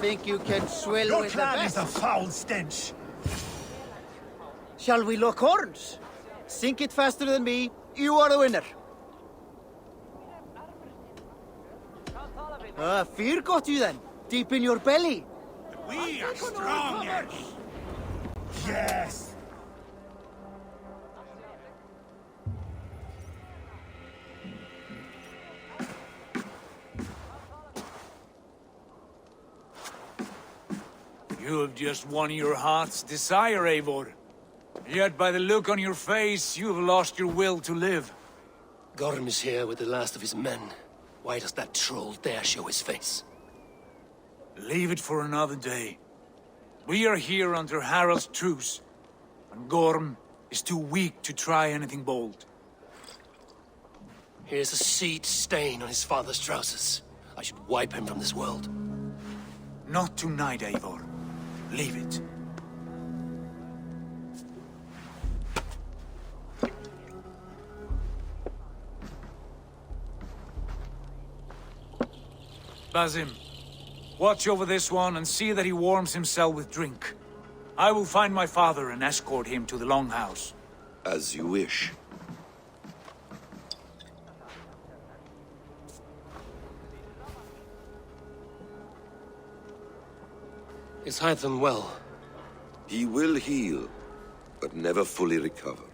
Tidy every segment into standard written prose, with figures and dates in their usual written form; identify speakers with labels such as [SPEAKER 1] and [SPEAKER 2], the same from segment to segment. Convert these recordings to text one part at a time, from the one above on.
[SPEAKER 1] Think you can swell
[SPEAKER 2] Your
[SPEAKER 1] with the
[SPEAKER 2] clan
[SPEAKER 1] best?
[SPEAKER 2] is a foul stench.
[SPEAKER 1] Shall we lock horns? Sink it faster than me. You are the winner. Fear got you then, deep in your belly.
[SPEAKER 2] We are strong. Yes.
[SPEAKER 3] You have just won your heart's desire, Eivor. Yet by the look on your face, you have lost your will to live.
[SPEAKER 4] Gorm is here with the last of his men. Why does that troll dare show his face?
[SPEAKER 3] Leave it for another day. We are here under Harald's truce, and Gorm is too weak to try anything bold.
[SPEAKER 4] Here's a seed stain on his father's trousers. I should wipe him from this world.
[SPEAKER 3] Not tonight, Eivor. Leave it. Basim, watch over this one and see that he warms himself with drink. I will find my father and escort him to the Longhouse.
[SPEAKER 5] As you wish.
[SPEAKER 4] Is Hytham well?
[SPEAKER 5] He will heal, but never fully recover.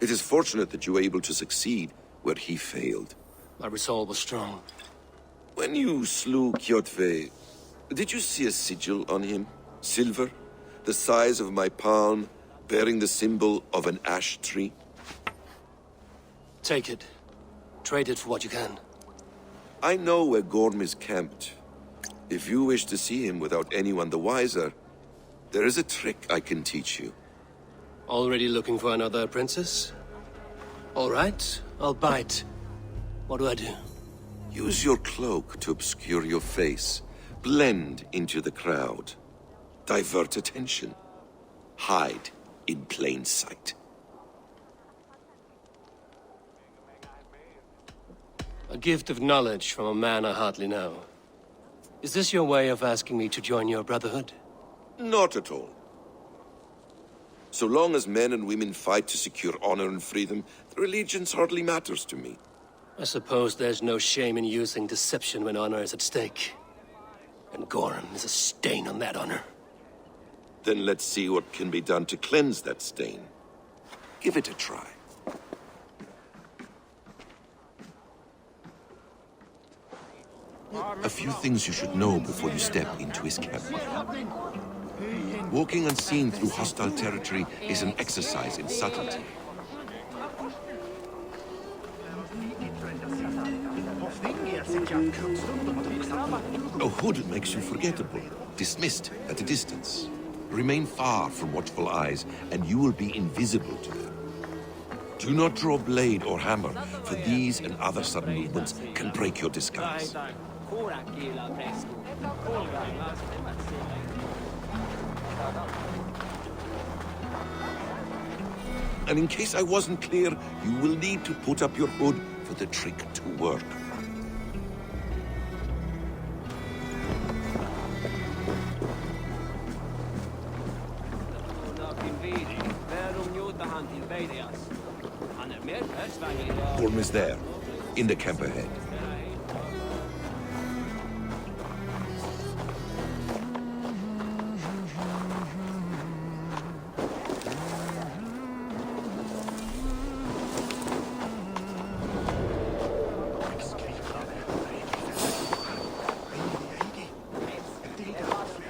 [SPEAKER 5] It is fortunate that you were able to succeed where he failed.
[SPEAKER 4] My resolve was strong.
[SPEAKER 5] When you slew Kjotve, did you see a sigil on him? Silver? The size of my palm, bearing the symbol of an ash tree?
[SPEAKER 4] Take it. Trade it for what you can.
[SPEAKER 5] I know where Gorm is camped. If you wish to see him without anyone the wiser, there is a trick I can teach you.
[SPEAKER 4] Already looking for another princess? All right, I'll bite. What do I do?
[SPEAKER 5] Use your cloak to obscure your face. Blend into the crowd. Divert attention. Hide in plain sight.
[SPEAKER 4] A gift of knowledge from a man I hardly know. Is this your way of asking me to join your brotherhood?
[SPEAKER 5] Not at all. So long as men and women fight to secure honor and freedom, their allegiance hardly matters to me.
[SPEAKER 4] I suppose there's no shame in using deception when honor is at stake. And Gorham is a stain on that honor.
[SPEAKER 5] Then let's see what can be done to cleanse that stain. Give it a try. A few things you should know before you step into his camp. Walking unseen through hostile territory is an exercise in subtlety. A hood makes you forgettable, dismissed at a distance. Remain far from watchful eyes, and you will be invisible to them. Do not draw blade or hammer, for these and other sudden movements can break your disguise. And in case I wasn't clear, you will need to put up your hood for the trick to work. Gorm is there, in the camp ahead.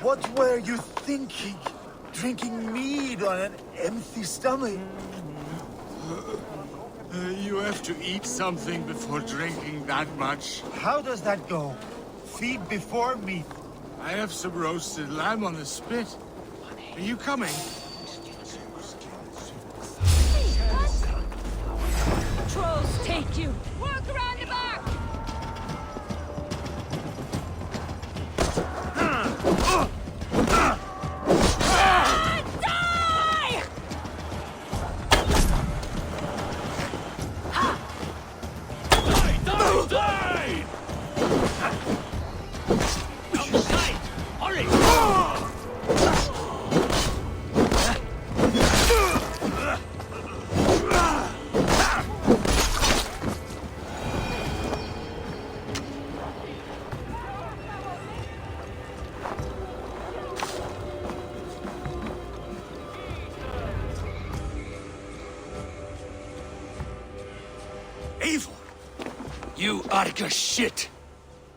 [SPEAKER 2] What were you thinking? Drinking mead on an empty stomach?
[SPEAKER 3] You have to eat something before drinking that much.
[SPEAKER 2] How does that go? Feed before meat.
[SPEAKER 3] I have some roasted lamb on the spit. Are you coming?
[SPEAKER 6] Trolls take you! Work around the back! Die!
[SPEAKER 3] Die!
[SPEAKER 2] Evil!
[SPEAKER 4] You Arga shit!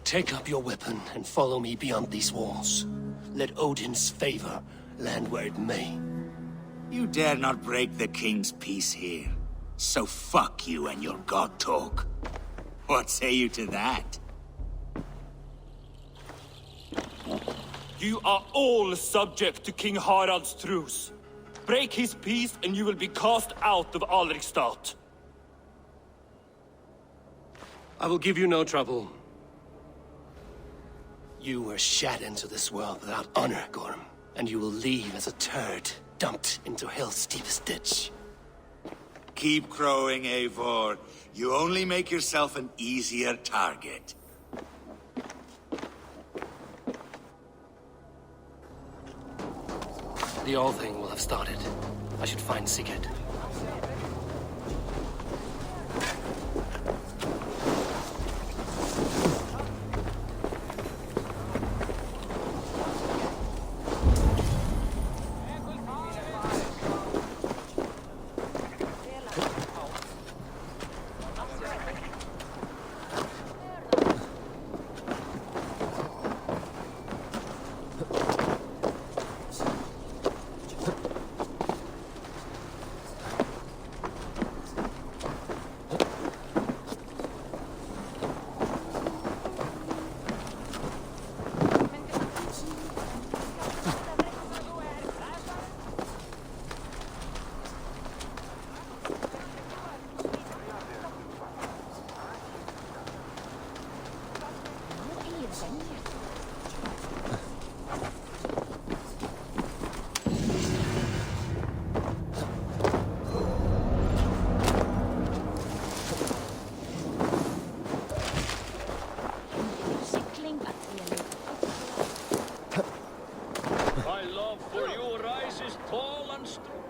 [SPEAKER 4] Take up your weapon and follow me beyond these walls. Let Odin's favor land where it may.
[SPEAKER 1] You dare not break the king's peace here. So fuck you and your god talk. What say you to that?
[SPEAKER 7] You are all subject to King Harald's truce. Break his peace and you will be cast out of Alrikstad.
[SPEAKER 4] I will give you no trouble. You were shat into this world without honor, Gorm, and you will leave as a turd dumped into hell's deepest ditch.
[SPEAKER 1] Keep crowing, Eivor. You only make yourself an easier target.
[SPEAKER 4] The All Thing will have started. I should find Sigurd.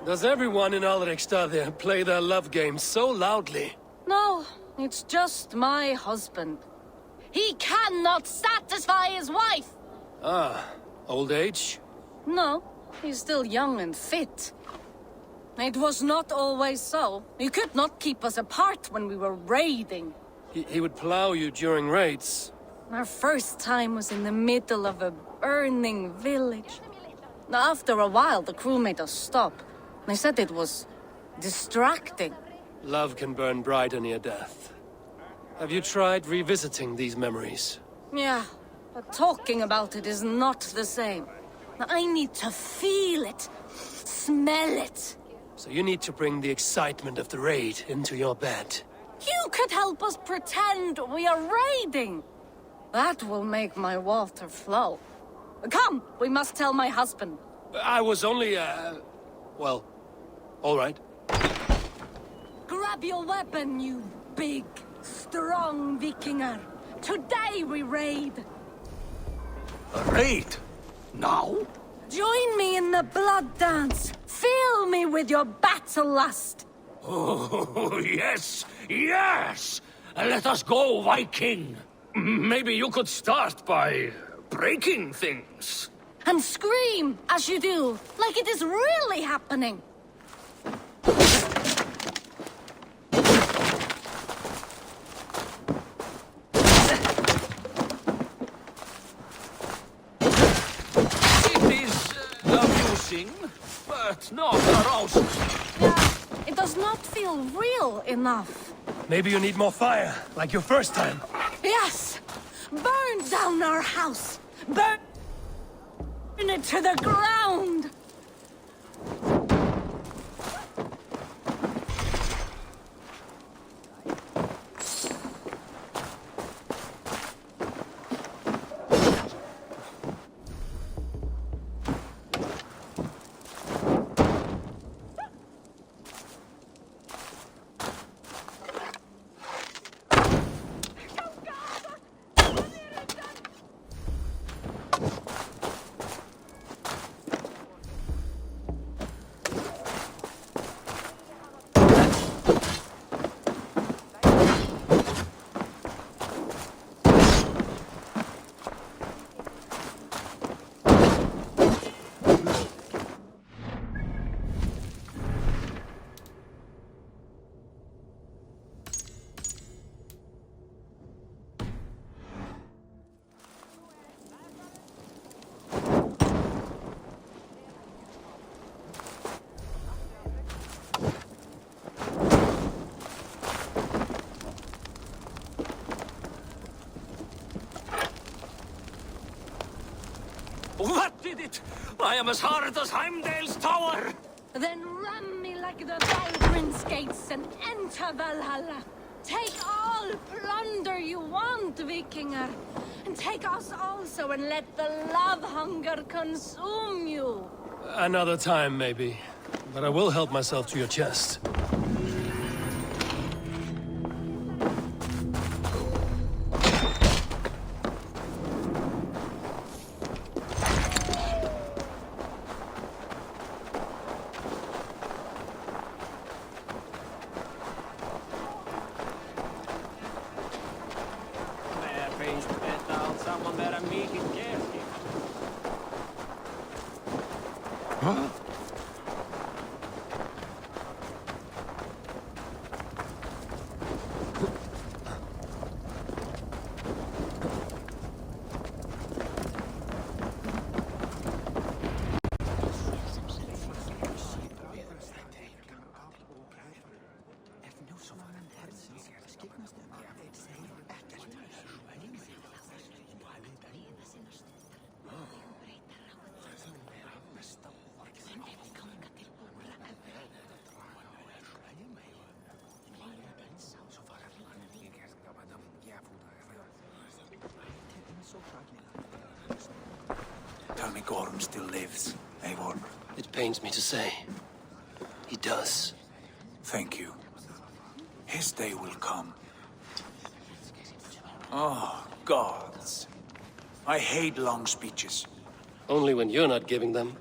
[SPEAKER 4] Does everyone in Alrekstad play their love game so loudly?
[SPEAKER 6] No, it's just my husband. He cannot satisfy his wife!
[SPEAKER 4] Ah, old age?
[SPEAKER 6] No, he's still young and fit. It was not always so. He could not keep us apart when we were raiding.
[SPEAKER 4] He would plow you during raids.
[SPEAKER 6] Our first time was in the middle of a burning village. After a while, the crew made us stop. They said it was distracting.
[SPEAKER 4] Love can burn brighter near death. Have you tried revisiting these memories?
[SPEAKER 6] Yeah, but talking about it is not the same. I need to feel it, smell it.
[SPEAKER 4] So you need to bring the excitement of the raid into your bed.
[SPEAKER 6] You could help us pretend we are raiding. That will make my water flow. Come, we must tell my husband.
[SPEAKER 4] I was only, well, all right.
[SPEAKER 6] Grab your weapon, you big, strong Vikinger. Today we raid.
[SPEAKER 2] A raid? Now?
[SPEAKER 6] Join me in the blood dance. Fill me with your battle lust.
[SPEAKER 8] Oh, yes, yes! Let us go, Viking. Maybe you could start by breaking things.
[SPEAKER 6] And scream as you do, like it is really happening.
[SPEAKER 8] It is amusing, but not arousing.
[SPEAKER 6] Yeah, it does not feel real enough.
[SPEAKER 4] Maybe you need more fire, like your first time.
[SPEAKER 6] Yes! Burn down our house! Burn it to the ground!
[SPEAKER 8] What did it? I am as hard as Heimdall's tower!
[SPEAKER 6] Then ram me like the Valgrin's gates and enter Valhalla. Take all plunder you want, Vikinger. And take us also and let the love hunger consume you.
[SPEAKER 4] Another time, maybe. But I will help myself to your chest.
[SPEAKER 3] Tell me Gorm still lives, Eivor.
[SPEAKER 4] It pains me to say. He does.
[SPEAKER 3] Thank you. His day will come. Oh, gods. I hate long speeches.
[SPEAKER 4] Only when you're not giving them.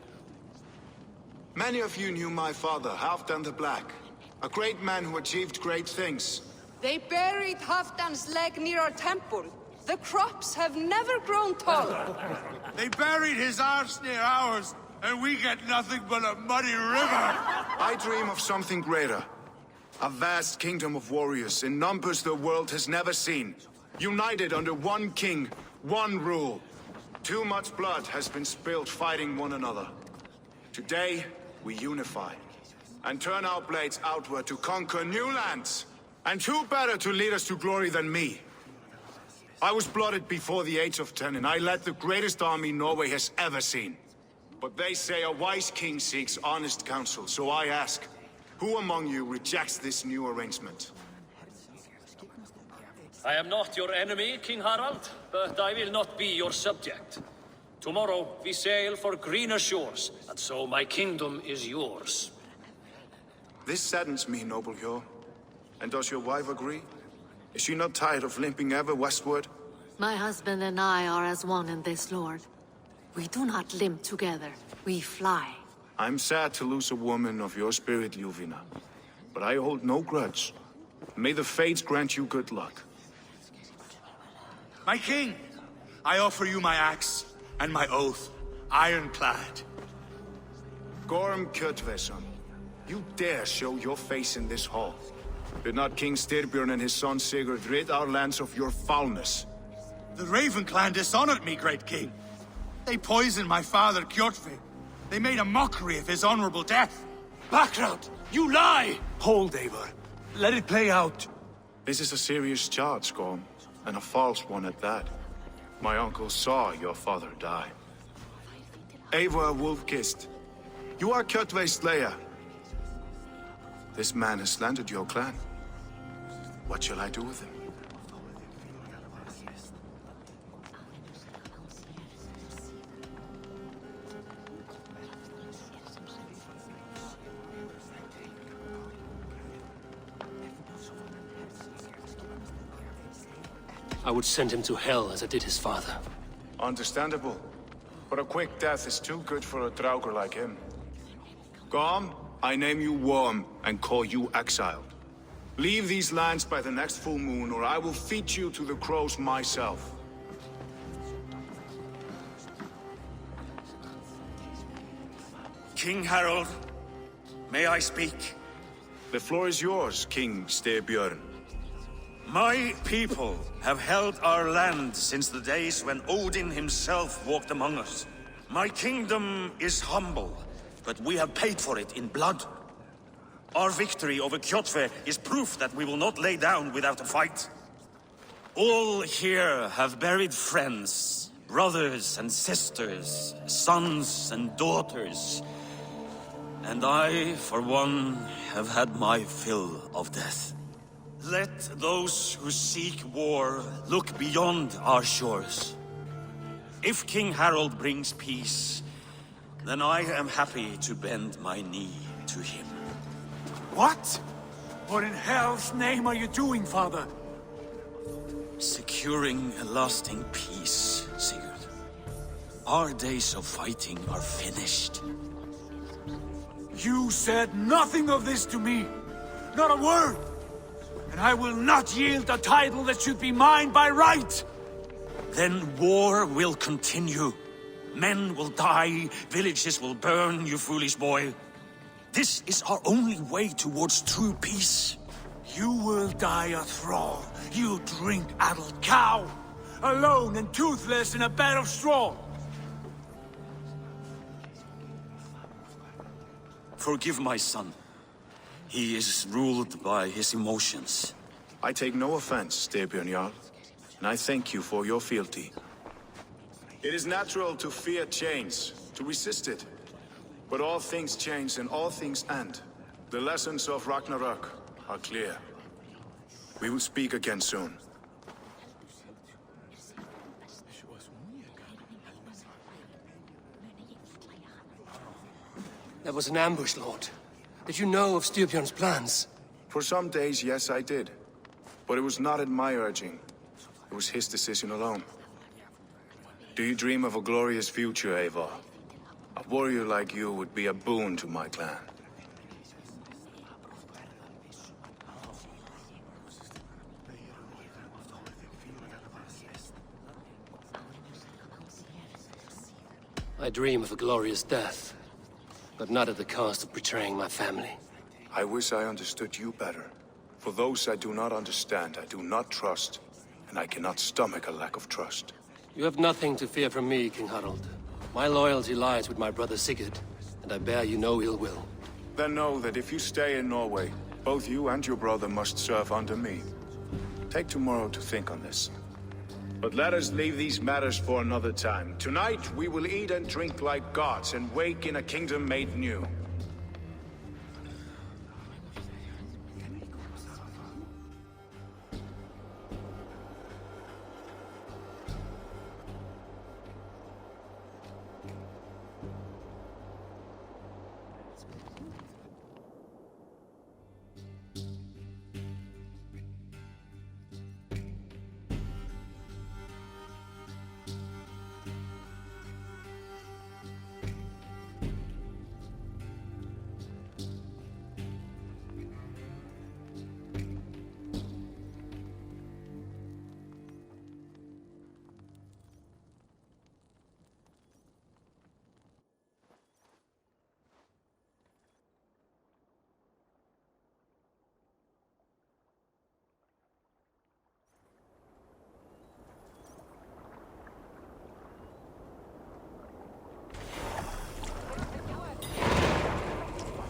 [SPEAKER 9] Many of you knew my father, Halfdan the Black. A great man who achieved great things.
[SPEAKER 10] They buried Halfdan's leg near our temple. The crops have never grown taller.
[SPEAKER 2] They buried his arse near ours, and we get nothing but a muddy river.
[SPEAKER 9] I dream of something greater. A vast kingdom of warriors in numbers the world has never seen. United under one king, one rule. Too much blood has been spilled fighting one another. Today, we unify and turn our blades outward to conquer new lands. And who better to lead us to glory than me? I was blooded before the age of 10, and I led the greatest army Norway has ever seen. But they say a wise king seeks honest counsel, so I ask, who among you rejects this new arrangement?
[SPEAKER 8] I am not your enemy, King Harald, but I will not be your subject. Tomorrow we sail for greener shores, and so my kingdom is yours.
[SPEAKER 9] This saddens me, noble Hjor. And does your wife agree? Is she not tired of limping ever westward?
[SPEAKER 11] My husband and I are as one in this, Lord. We do not limp together, we fly.
[SPEAKER 9] I'm sad to lose a woman of your spirit, Ljuvina. But I hold no grudge. May the fates grant you good luck.
[SPEAKER 2] My king, I offer you my axe and my oath, ironclad.
[SPEAKER 9] Gorm Kjotveson, you dare show your face in this hall. Did not King Styrbjörn and his son Sigurd rid our lands of your foulness?
[SPEAKER 2] The Raven clan dishonored me, great king. They poisoned my father, Kjotve. They made a mockery of his honorable death.
[SPEAKER 3] Background! You lie! Hold, Eivor. Let it play out.
[SPEAKER 9] This is a serious charge, Gorm, and a false one at that. My uncle saw your father die. Eivor Wolf-Kissed, you are Kjotve's slayer. This man has slandered your clan. What shall I do with him?
[SPEAKER 4] I would send him to hell as I did his father.
[SPEAKER 9] Understandable. But a quick death is too good for a Draugr like him. Gorm, I name you Worm and call you exiled. Leave these lands by the next full moon, or I will feed you to the crows myself.
[SPEAKER 2] King Harald, may I speak?
[SPEAKER 9] The floor is yours, King Styrbjörn.
[SPEAKER 1] My people have held our land since the days when Odin himself walked among us. My kingdom is humble, but we have paid for it in blood. Our victory over Kjotve is proof that we will not lay down without a fight. All here have buried friends, brothers and sisters, sons and daughters. And I, for one, have had my fill of death. Let those who seek war look beyond our shores. If King Harald brings peace, then I am happy to bend my knee to him.
[SPEAKER 3] What? What in hell's name are you doing, father?
[SPEAKER 1] Securing a lasting peace, Sigurd. Our days of fighting are finished.
[SPEAKER 3] You said nothing of this to me. Not a word. And I will not yield a title that should be mine by right.
[SPEAKER 1] Then war will continue. Men will die, villages will burn, you foolish boy. This is our only way towards true peace.
[SPEAKER 3] You will die a thrall. You drink-addled cow. Alone and toothless in a bed of straw.
[SPEAKER 1] Forgive my son. He is ruled by his emotions.
[SPEAKER 9] I take no offense, Styrbjörn Jarl, and I thank you for your fealty. It is natural to fear change, to resist it. But all things change and all things end. The lessons of Ragnarok are clear. We will speak again soon.
[SPEAKER 4] There was an ambush, Lord. Did you know of Styrbjörn's plans?
[SPEAKER 9] For some days, yes, I did. But it was not at my urging. It was his decision alone. Do you dream of a glorious future, Eivor? A warrior like you would be a boon to my clan.
[SPEAKER 4] I dream of a glorious death, but not at the cost of betraying my family.
[SPEAKER 9] I wish I understood you better. For those I do not understand, I do not trust, and I cannot stomach a lack of trust.
[SPEAKER 4] You have nothing to fear from me, King Harald. My loyalty lies with my brother Sigurd, and I bear you no ill will.
[SPEAKER 9] Then know that if you stay in Norway, both you and your brother must serve under me. Take tomorrow to think on this. But let us leave these matters for another time. Tonight, we will eat and drink like gods and wake in a kingdom made new.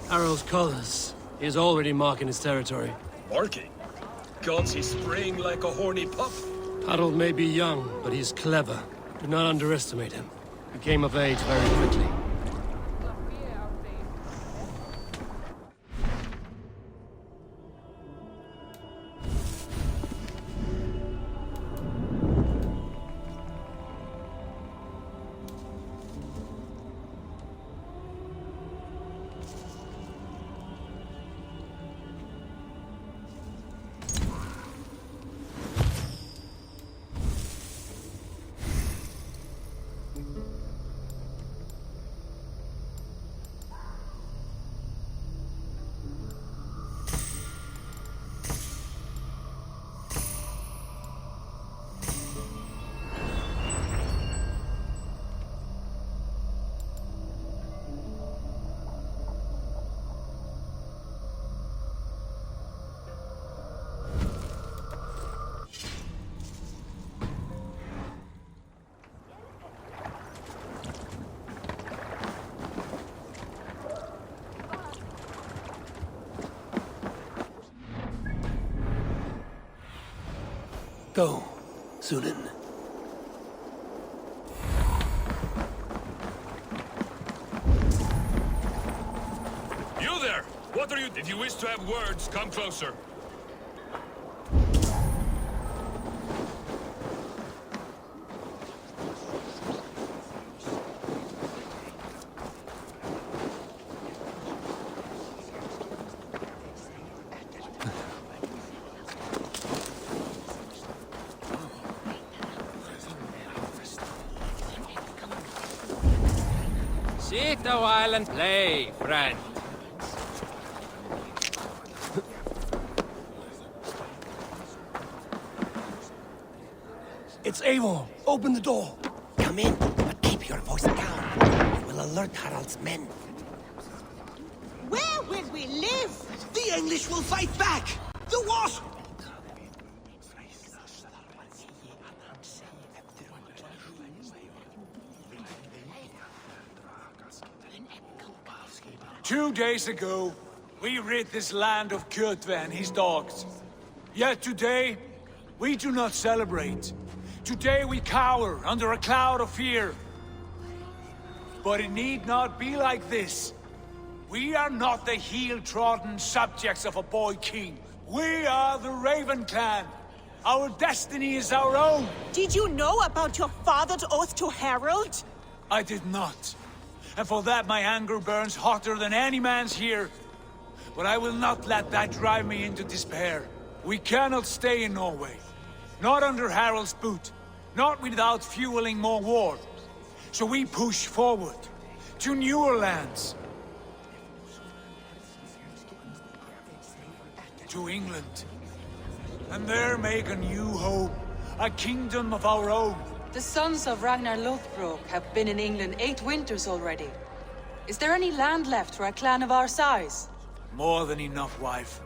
[SPEAKER 4] Harald's colors. He is already marking his territory.
[SPEAKER 8] Marking? Gods, he's spraying like a horny pup.
[SPEAKER 4] Harald may be young, but he's clever. Do not underestimate him. He came of age very quickly. Go, Sunan.
[SPEAKER 8] You there! What are you? If you wish to have words, come closer.
[SPEAKER 12] Sit a while and play, friend.
[SPEAKER 4] It's Eivor. Open the door.
[SPEAKER 13] Come in, but keep your voice down. You will alert Harald's men.
[SPEAKER 14] Where will we live?
[SPEAKER 13] The English will fight back! The what?
[SPEAKER 3] 2 days ago, we rid this land of Kjotve and his dogs. Yet today, we do not celebrate. Today we cower under a cloud of fear. But it need not be like this. We are not the heel-trodden subjects of a boy king. We are the Raven clan. Our destiny is our own.
[SPEAKER 14] Did you know about your father's oath to Harald?
[SPEAKER 3] I did not. And for that my anger burns hotter than any man's here. But I will not let that drive me into despair. We cannot stay in Norway. Not under Harald's boot. Not without fueling more war. So we push forward. to newer lands. To England. And there make a new home, a kingdom of our own.
[SPEAKER 10] The sons of Ragnar Lothbrok have been in England 8 winters already. Is there any land left for a clan of our size?
[SPEAKER 3] More than enough, wife.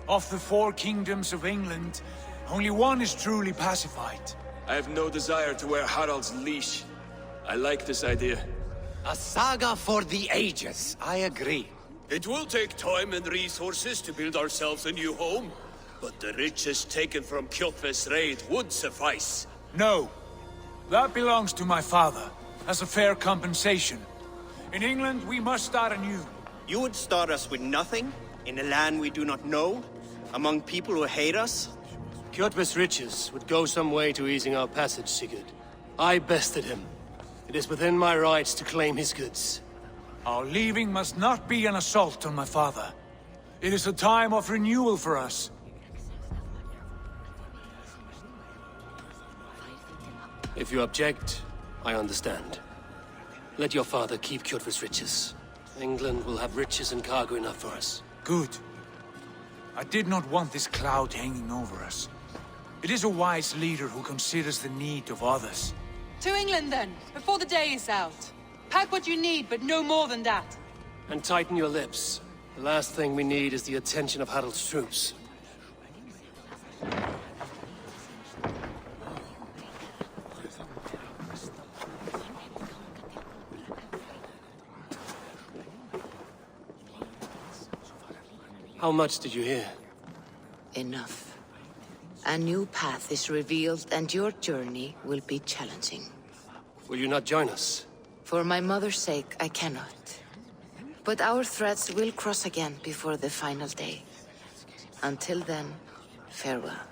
[SPEAKER 3] Of the 4 kingdoms of England, only one is truly pacified.
[SPEAKER 7] I have no desire to wear Harald's leash. I like this idea.
[SPEAKER 13] A saga for the ages, I agree.
[SPEAKER 4] It will take time and resources to build ourselves a new home, but the riches taken from Kjotve's raid would suffice.
[SPEAKER 3] No. That belongs to my father, as a fair compensation. In England, we must start anew.
[SPEAKER 15] You would start us with nothing? In a land we do not know? Among people who hate us?
[SPEAKER 4] Kjotve's riches would go some way to easing our passage, Sigurd. I bested him. It is within my rights to claim his goods.
[SPEAKER 3] Our leaving must not be an assault on my father. It is a time of renewal for us.
[SPEAKER 4] If you object, I understand. Let your father keep Kjotve's riches. England will have riches and cargo enough for us.
[SPEAKER 3] Good. I did not want this cloud hanging over us. It is a wise leader who considers the need of others.
[SPEAKER 10] To England then, before the day is out. Pack what you need, but no more than that.
[SPEAKER 4] And tighten your lips. The last thing we need is the attention of Harald's troops. How much did you hear?
[SPEAKER 16] Enough. A new path is revealed, and your journey will be challenging.
[SPEAKER 4] Will you not join us?
[SPEAKER 16] For my mother's sake, I cannot. But our threads will cross again before the final day. Until then, farewell.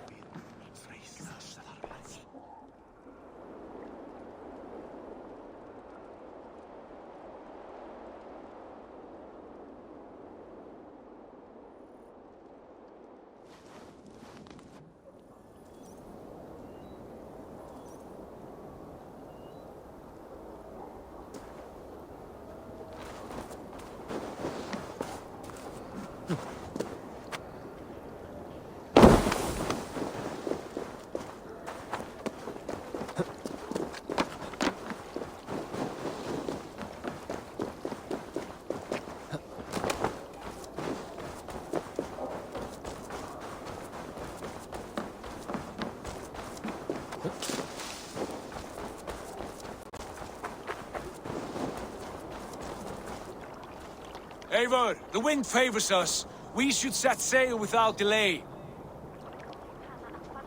[SPEAKER 3] Eivor, the wind favors us. We should set sail without delay.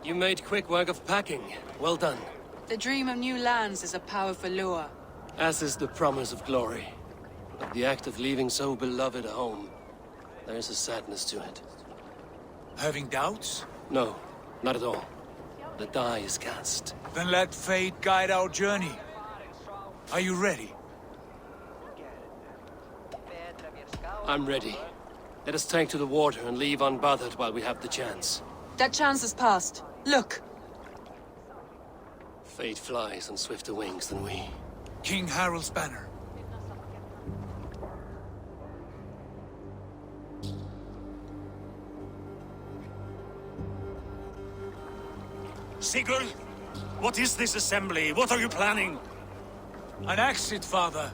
[SPEAKER 4] You made quick work of packing. Well done.
[SPEAKER 10] The dream of new lands is a powerful lure.
[SPEAKER 4] As is the promise of glory. But the act of leaving so beloved a home, there's a sadness to it.
[SPEAKER 3] Having doubts?
[SPEAKER 4] No, not at all. The die is cast.
[SPEAKER 3] Then let fate guide our journey. Are you ready?
[SPEAKER 4] I'm ready. Let us take to the water and leave unbothered while we have the chance.
[SPEAKER 10] That chance is past. Look!
[SPEAKER 4] Fate flies on swifter wings than we.
[SPEAKER 3] King Harald's banner.
[SPEAKER 1] Sigurd, what is this assembly? What are you planning?
[SPEAKER 3] An exit, father.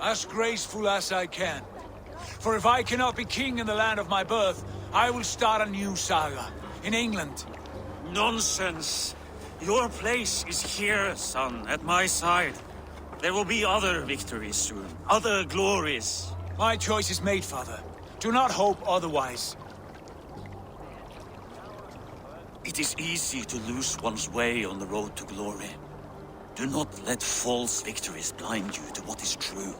[SPEAKER 3] As graceful as I can. For if I cannot be king in the land of my birth, I will start a new saga. In England.
[SPEAKER 1] Nonsense. Your place is here, son, at my side. There will be other victories soon. Other glories.
[SPEAKER 3] My choice is made, father. Do not hope otherwise.
[SPEAKER 1] It is easy to lose one's way on the road to glory. Do not let false victories blind you to what is true.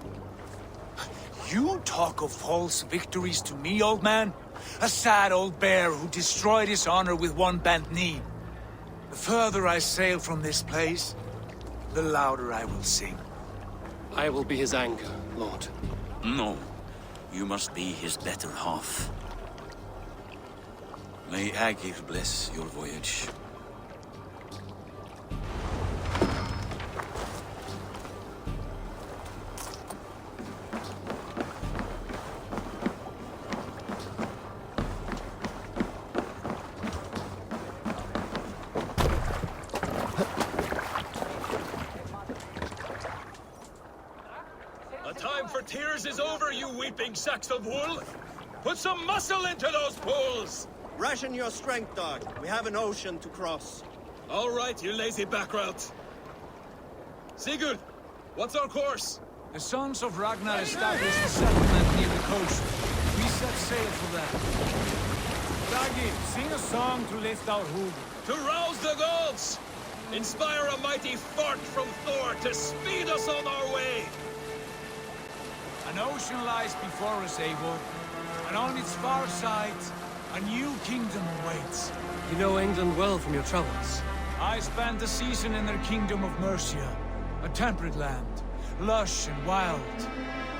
[SPEAKER 3] You talk of false victories to me, old man? A sad old bear who destroyed his honor with one bent knee. The further I sail from this place, the louder I will sing.
[SPEAKER 4] I will be his anger, Lord.
[SPEAKER 1] No. You must be his better half. May Agir bless your voyage.
[SPEAKER 8] The time for tears is over, you weeping sacks of wool! Put some muscle into those pulls!
[SPEAKER 15] Ration your strength, dog. We have an ocean to cross.
[SPEAKER 8] All right, you lazy backrout. Sigurd, what's our course?
[SPEAKER 3] The Sons of Ragnar established a settlement near the coast. We set sail for that. Raggi, sing a song to lift our hood.
[SPEAKER 8] To rouse the gods! Inspire a mighty fart from Thor to speed us on our way!
[SPEAKER 3] An ocean lies before us, Eivor. And on its far side, a new kingdom awaits.
[SPEAKER 4] You know England well from your travels.
[SPEAKER 3] I spent a season in their kingdom of Mercia, a temperate land, lush and wild.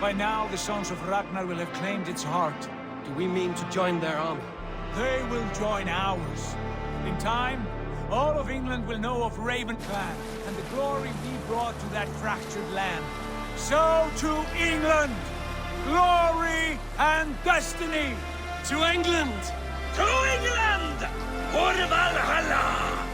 [SPEAKER 3] By now, the Sons of Ragnar will have claimed its heart.
[SPEAKER 4] Do we mean to join their army?
[SPEAKER 3] They will join ours. In time, all of England will know of Raven Clan and the glory we brought to that fractured land. So to England! Glory and destiny!
[SPEAKER 4] To England!
[SPEAKER 8] To England! For Valhalla!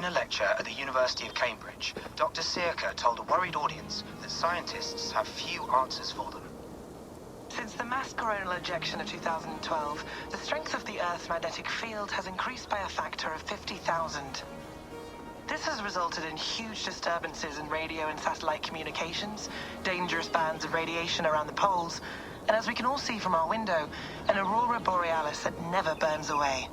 [SPEAKER 17] In a lecture at the University of Cambridge, Dr. Sirka told a worried audience that scientists have few answers for them.
[SPEAKER 18] Since the mass coronal ejection of 2012, the strength of the Earth's magnetic field has increased by a factor of 50,000. This has resulted in huge disturbances in radio and satellite communications, dangerous bands of radiation around the poles, and as we can all see from our window, an aurora borealis that never burns away.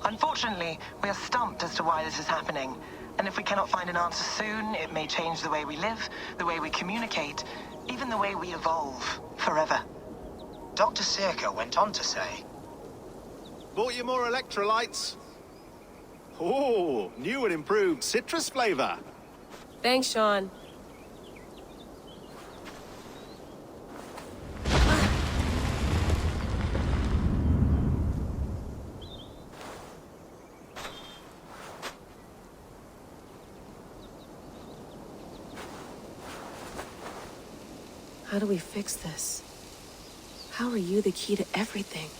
[SPEAKER 18] Unfortunately, we are stumped as to why this is happening, and if we cannot find an answer soon, it may change the way we live, the way we communicate, even the way we evolve, forever.
[SPEAKER 17] Dr. Sirka went on to say,
[SPEAKER 19] Bought you more electrolytes? Oh, new and improved citrus flavor.
[SPEAKER 20] Thanks, Sean. How do we fix this? How are you the key to everything?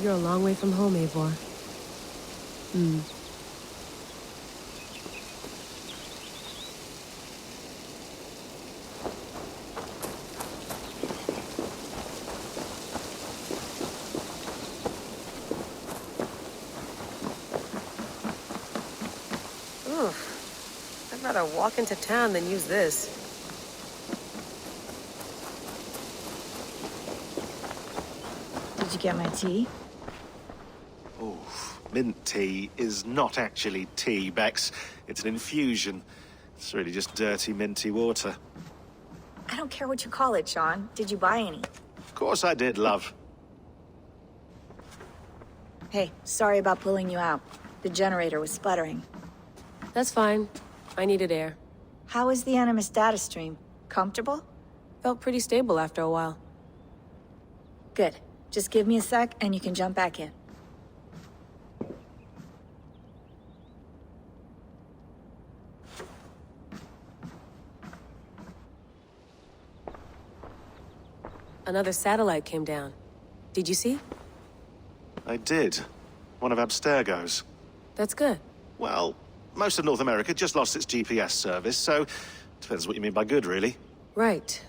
[SPEAKER 20] You're a long way from home, Eivor. I'd rather walk into town than use this.
[SPEAKER 21] Did you get my tea?
[SPEAKER 19] Oh, mint tea is not actually tea, Bex. It's an infusion. It's really just dirty, minty water.
[SPEAKER 21] I don't care what you call it, Sean. Did you buy any?
[SPEAKER 19] Of course I did, love.
[SPEAKER 21] Hey, sorry about pulling you out. The generator was sputtering.
[SPEAKER 20] That's fine. I needed air.
[SPEAKER 21] How is the Animus data stream? Comfortable?
[SPEAKER 20] Felt pretty stable after a while.
[SPEAKER 21] Good. Just give me a sec and you can jump back in.
[SPEAKER 20] Another satellite came down. Did you see?
[SPEAKER 19] I did. One of Abstergo's.
[SPEAKER 20] That's good.
[SPEAKER 19] Well, most of North America just lost its GPS service, so depends what you mean by good, really.
[SPEAKER 20] Right.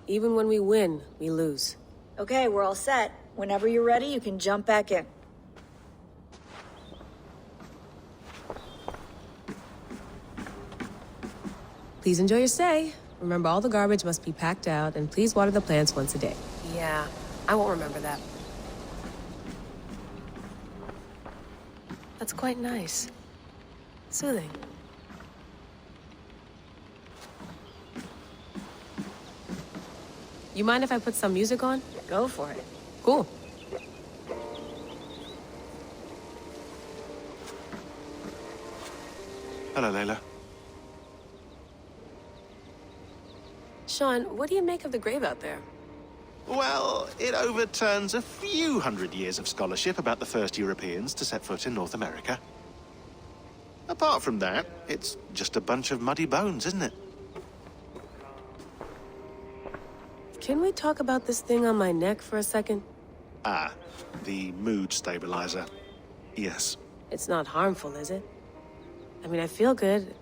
[SPEAKER 20] Even when we win, we lose.
[SPEAKER 21] Okay, we're all set. Whenever you're ready, you can jump back in.
[SPEAKER 20] Please enjoy your stay. Remember, all the garbage must be packed out, and please water the plants once a day. Yeah, I won't remember that. That's quite nice. Soothing. You mind if I put some music on?
[SPEAKER 21] Go for it.
[SPEAKER 20] Cool.
[SPEAKER 19] Hello, Layla.
[SPEAKER 20] Sean, what do you make of the grave out there?
[SPEAKER 19] Well, it overturns a few hundred years of scholarship about the first Europeans to set foot in North America. Apart from that, it's just a bunch of muddy bones, isn't it?
[SPEAKER 20] Can we talk about this thing on my neck for a second?
[SPEAKER 19] Ah, the mood stabilizer. Yes.
[SPEAKER 20] It's not harmful, is it? I mean, I feel good,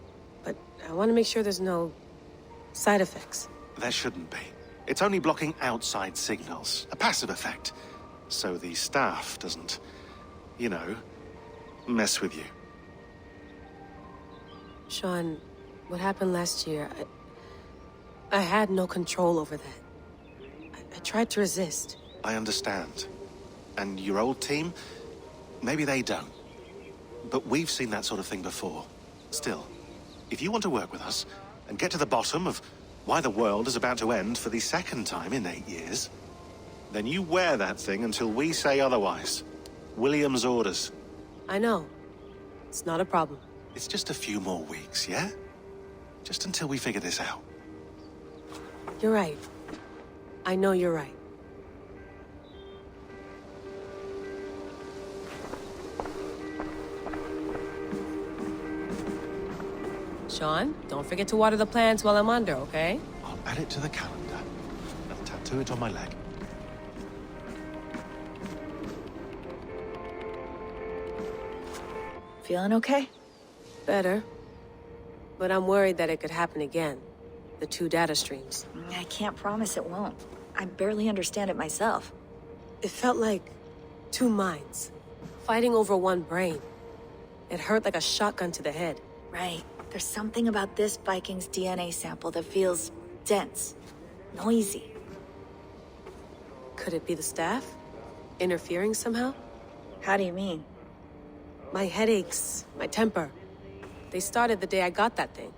[SPEAKER 20] but I want to make sure there's no side effects.
[SPEAKER 19] There shouldn't be. It's only blocking outside signals, a passive effect. So the staff doesn't, you know, mess with you.
[SPEAKER 20] Sean, what happened last year, I had no control over that. I tried to resist.
[SPEAKER 19] I understand. And your old team, maybe they don't. But we've seen that sort of thing before. Still, if you want to work with us and get to the bottom of why the world is about to end for the second time in 8 years, then you wear that thing until we say otherwise. William's orders.
[SPEAKER 20] I know. It's not a problem.
[SPEAKER 19] It's just a few more weeks, yeah? Just until we figure this out.
[SPEAKER 20] You're right. I know you're right. Sean, don't forget to water the plants while I'm under, okay?
[SPEAKER 19] I'll add it to the calendar and tattoo it on my leg.
[SPEAKER 21] Feeling okay?
[SPEAKER 20] Better. But I'm worried that it could happen again. The two data streams.
[SPEAKER 21] I can't promise it won't. I barely understand it myself.
[SPEAKER 20] It felt like two minds, fighting over one brain. It hurt like a shotgun to the head.
[SPEAKER 21] Right. There's something about this Viking's DNA sample that feels dense, noisy.
[SPEAKER 20] Could it be the staff? Interfering somehow?
[SPEAKER 21] How do you mean?
[SPEAKER 20] My headaches, my temper. They started the day I got that thing.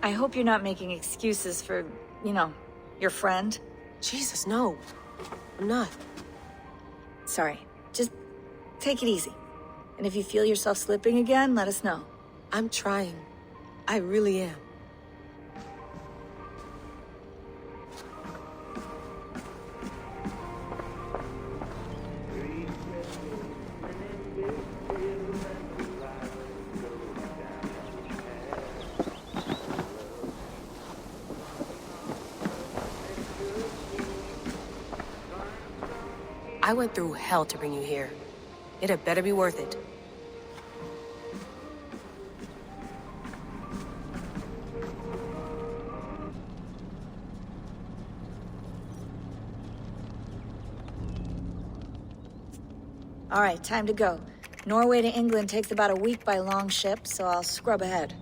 [SPEAKER 21] I hope you're not making excuses for, you know, your friend.
[SPEAKER 20] Jesus, no. I'm not.
[SPEAKER 21] Sorry. Just take it easy. And if you feel yourself slipping again, let us know.
[SPEAKER 20] I'm trying. I really am. I went through hell to bring you here. It had better be worth it.
[SPEAKER 21] All right, time to go. Norway to England takes about a week by long ship, so I'll scrub ahead.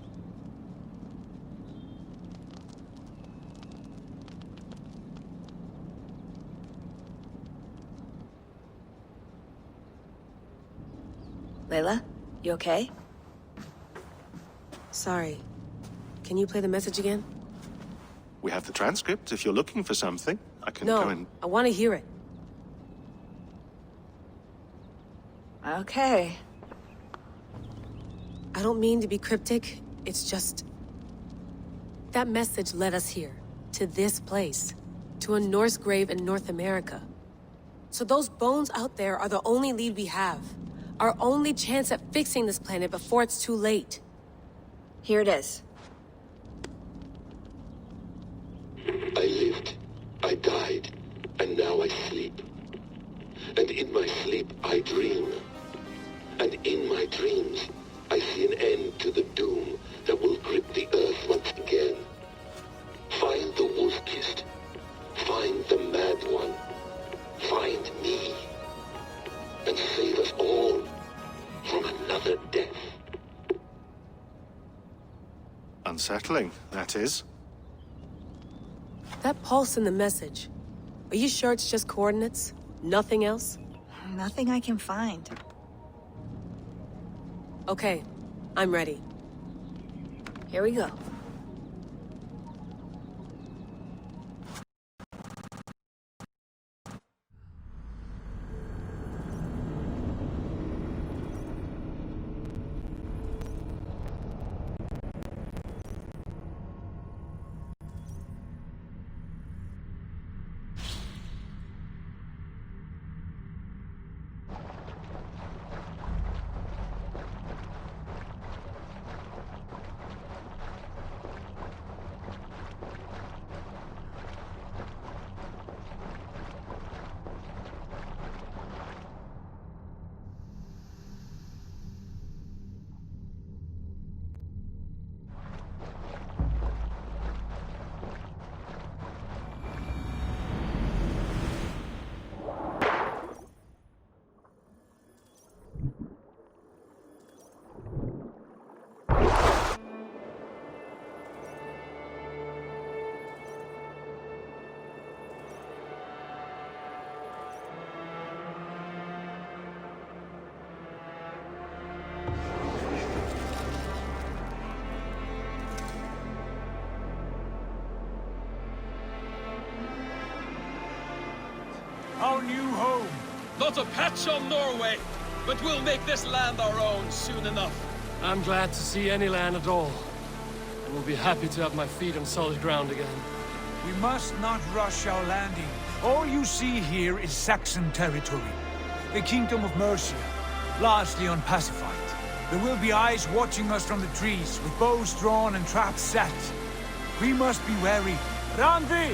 [SPEAKER 21] Layla, you okay?
[SPEAKER 20] Sorry. Can you play the message again?
[SPEAKER 19] We have the transcript. If you're looking for something, I can
[SPEAKER 20] No,
[SPEAKER 19] go and...
[SPEAKER 20] I want to hear it.
[SPEAKER 21] Okay.
[SPEAKER 20] I don't mean to be cryptic. It's just... that message led us here. To this place. To a Norse grave in North America. So those bones out there are the only lead we have. Our only chance at fixing this planet before it's too late.
[SPEAKER 21] Here it is.
[SPEAKER 5] I lived, I died, and now I sleep. And in my sleep I dream. And in my dreams I see an end to the doom that will grip the earth once again. Find the wolf-kissed. Find the mad one. Find me. And save us all from another death.
[SPEAKER 19] Unsettling, that is.
[SPEAKER 20] That pulse in the message. Are you sure it's just coordinates? Nothing else?
[SPEAKER 21] Nothing I can find.
[SPEAKER 20] Okay, I'm ready.
[SPEAKER 21] Here we go.
[SPEAKER 3] Our new home.
[SPEAKER 12] Not a patch on Norway, but we'll make this land our own soon enough.
[SPEAKER 4] I'm glad to see any land at all. And will be happy to have my feet on solid ground again.
[SPEAKER 3] We must not rush our landing. All you see here is Saxon territory. The Kingdom of Mercia, largely unpacified. There will be eyes watching us from the trees, with bows drawn and traps set. We must be wary. Randvi,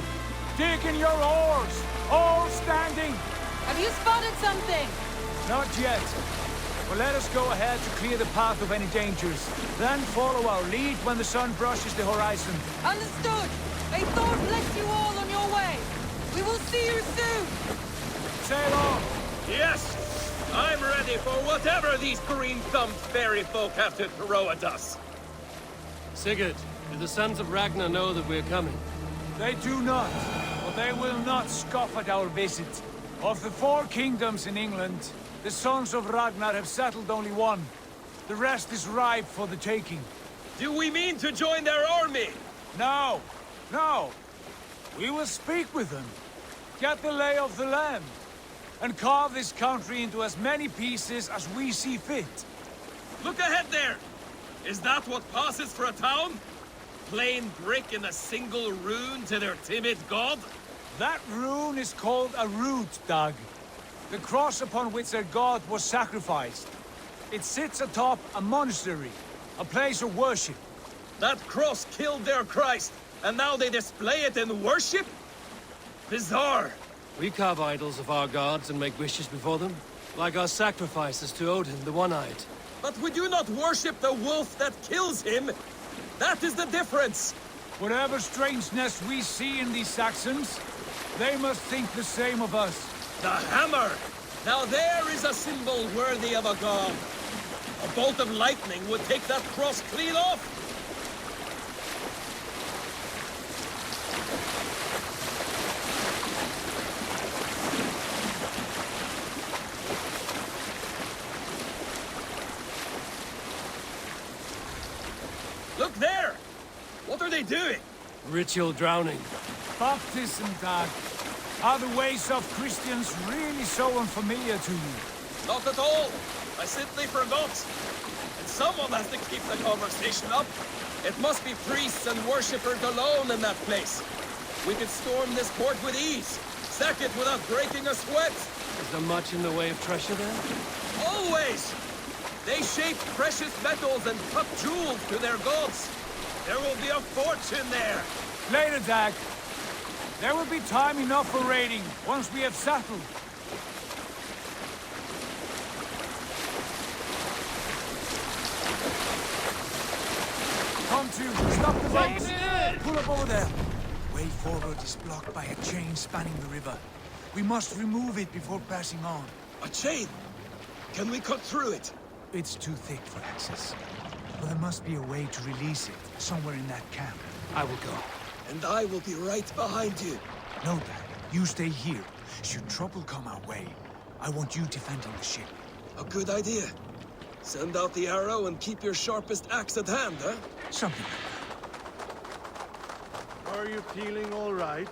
[SPEAKER 3] dig in your oars! All standing!
[SPEAKER 10] Have you spotted something?
[SPEAKER 3] Not yet. But let us go ahead to clear the path of any dangers. Then follow our lead when the sun brushes the horizon.
[SPEAKER 10] Understood! May Thor bless you all on your way! We will see you soon!
[SPEAKER 3] Sail on!
[SPEAKER 12] Yes! I'm ready for whatever these green-thumbed fairy folk have to throw at us.
[SPEAKER 4] Sigurd, do the sons of Ragnar know that we're coming?
[SPEAKER 3] They do not, but they will not scoff at our visit. Of the 4 kingdoms in England, the sons of Ragnar have settled only one. The rest is ripe for the taking.
[SPEAKER 12] Do we mean to join their army?
[SPEAKER 3] No, no. We will speak with them, get the lay of the land, and carve this country into as many pieces as we see fit.
[SPEAKER 12] Look ahead there! Is that what passes for a town? Plain brick in a single rune to their timid god?
[SPEAKER 3] That rune is called a root, Dag. The cross upon which their god was sacrificed. It sits atop a monastery, a place of worship.
[SPEAKER 12] That cross killed their Christ, and now they display it in worship? Bizarre.
[SPEAKER 4] We carve idols of our gods and make wishes before them, like our sacrifices to Odin, the One-Eyed.
[SPEAKER 12] But we do not worship the wolf that kills him. That is the difference.
[SPEAKER 3] Whatever strangeness we see in these Saxons, they must think the same of us.
[SPEAKER 12] The hammer! Now there is a symbol worthy of a god. A bolt of lightning would take that cross clean off. Look there! they do it?
[SPEAKER 4] Ritual drowning.
[SPEAKER 3] Baptism, Dag. Are the ways of Christians really so unfamiliar to you?
[SPEAKER 12] Not at all. I simply forgot. And someone has to keep the conversation up. It must be priests and worshippers alone in that place. We could storm this port with ease. Sack it without breaking a sweat.
[SPEAKER 4] Is there much in the way of treasure there?
[SPEAKER 12] Always! They shape precious metals and cut jewels to their gods. There will be a fortune there.
[SPEAKER 3] Later, Dag. There will be time enough for raiding, once we have settled. Come to, stop the boats! Pull up over there. Way forward is blocked by a chain spanning the river. We must remove it before passing on.
[SPEAKER 12] A chain? Can we cut through it?
[SPEAKER 3] It's too thick for access. But there must be a way to release it, somewhere in that camp. I will go.
[SPEAKER 12] And I will be right behind you.
[SPEAKER 3] No, Dad. You stay here. Should trouble come our way, I want you defending the ship.
[SPEAKER 12] A good idea. Send out the arrow and keep your sharpest axe at hand, huh?
[SPEAKER 3] Something like
[SPEAKER 6] that. Are you feeling all right?